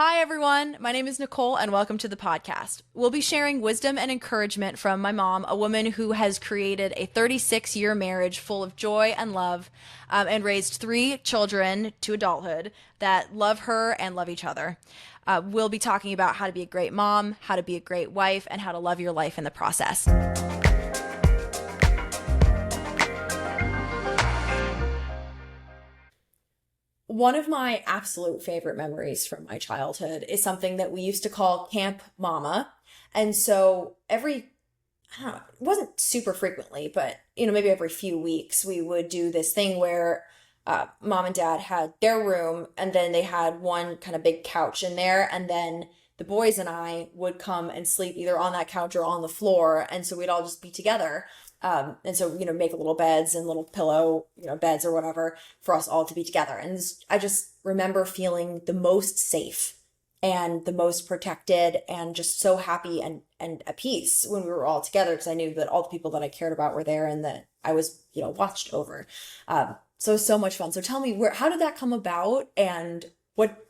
Hi, everyone. My name is Nicole, and welcome to the podcast. We'll be sharing wisdom and encouragement from my mom, a woman who has created a 36-year marriage full of joy and love, and raised three children to adulthood that love her and love each other. We'll be talking about how to be a great mom, how to be a great wife, and how to love your life in the process. One of my absolute favorite memories from my childhood is something that we used to call Camp Mama. And so I don't know, it wasn't super frequently, but maybe every few weeks we would do this thing where mom and dad had their room and then they had one kind of big couch in there. And then the boys and I would come and sleep either on that couch or on the floor. And so we'd all just be together. And so, make little beds and little pillow, beds or whatever for us all to be together. And I just remember feeling the most safe and the most protected and just so happy and at peace when we were all together because I knew that all the people that I cared about were there and that I was, watched over. So it was so much fun. So tell me, how did that come about and what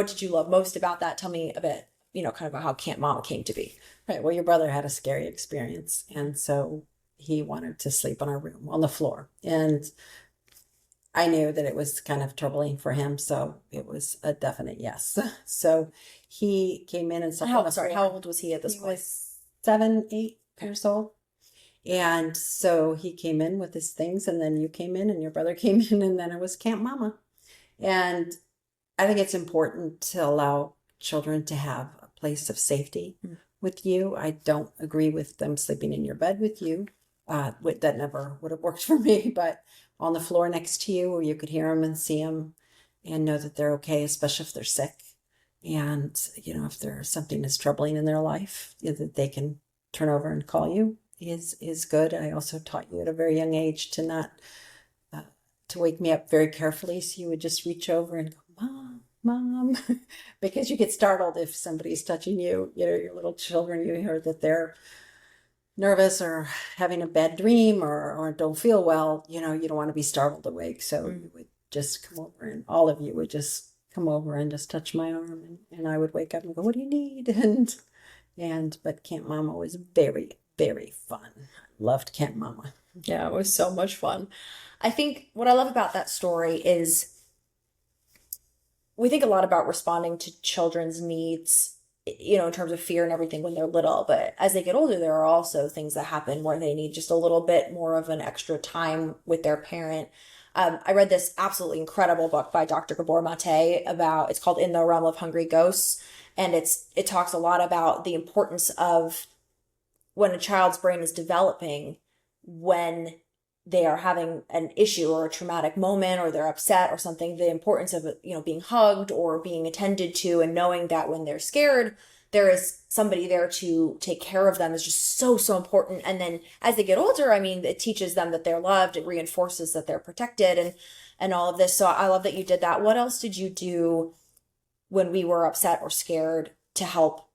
did you love most about that? Tell me a bit, kind of about how Camp Mama came to be. Right. Well, your brother had a scary experience. And so he wanted to sleep on our room on the floor. And I knew that it was kind of troubling for him. So it was a definite yes. So he came in and slept on the floor. How old was he at this He point? was 7, 8 years old. And so he came in with his things, and then you came in and your brother came in, and then it was Camp Mama. And I think it's important to allow children to have a place of safety with you. I don't agree with them sleeping in your bed with you. That never would have worked for me, but on the floor next to you where you could hear them and see them and know that they're okay, especially if they're sick. And, if there's something that's troubling in their life, that they can turn over and call you is good. I also taught you at a very young age to not, to wake me up very carefully. So you would just reach over and go, Mom, because you get startled if somebody's touching you, your little children, you hear that they're nervous or having a bad dream or don't feel well, you don't want to be startled awake. So you would just come over and all of you would just come over and just touch my arm and I would wake up and go, what do you need? But Camp Mama was very, very fun. I loved Camp Mama. Yeah, it was so much fun. I think what I love about that story is we think a lot about responding to children's needs, in terms of fear and everything when they're little. But as they get older, there are also things that happen where they need just a little bit more of an extra time with their parent. I read this absolutely incredible book by Dr. Gabor Mate it's called In the Realm of Hungry Ghosts. And it talks a lot about the importance of when a child's brain is developing, when they are having an issue or a traumatic moment or they're upset or something, the importance of being hugged or being attended to and knowing that when they're scared, there is somebody there to take care of them is just so, so important. And then as they get older, it teaches them that they're loved. It reinforces that they're protected and all of this. So I love that you did that. What else did you do when we were upset or scared to help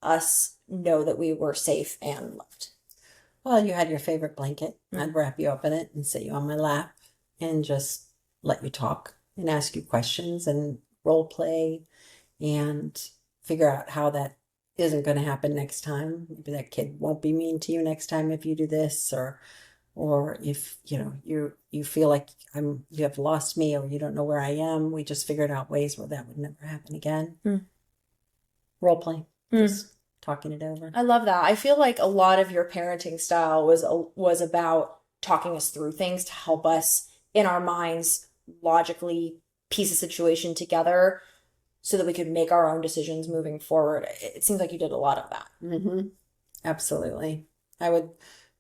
us know that we were safe and loved? Well, you had your favorite blanket. I'd wrap you up in it and sit you on my lap and just let you talk and ask you questions and role play and figure out how that isn't going to happen next time. Maybe that kid won't be mean to you next time if you do this, or if you feel like you have lost me or you don't know where I am. We just figured out ways where that would never happen again. Role play. Just talking it over. I love that. I feel like a lot of your parenting style was about talking us through things to help us in our minds logically piece a situation together so that we could make our own decisions moving forward. It seems like you did a lot of that. Mm-hmm. Absolutely. I would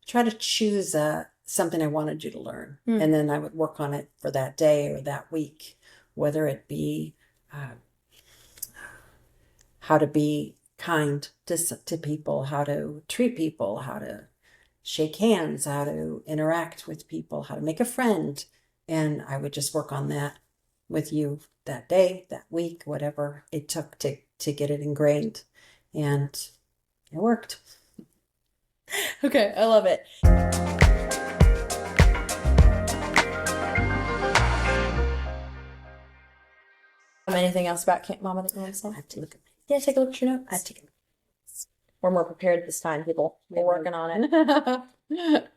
try to choose something I wanted you to learn, and then I would work on it for that day or that week, whether it be how to be kind to people, how to treat people, how to shake hands, how to interact with people, how to make a friend. And I would just work on that with you that day, that week, whatever it took to get it ingrained. And it worked. Okay, I love it. Anything else about Camp Mama that you want to say? I have to look at Yeah, take a look at your notes. I have to We're more prepared this time, people. We're working on it.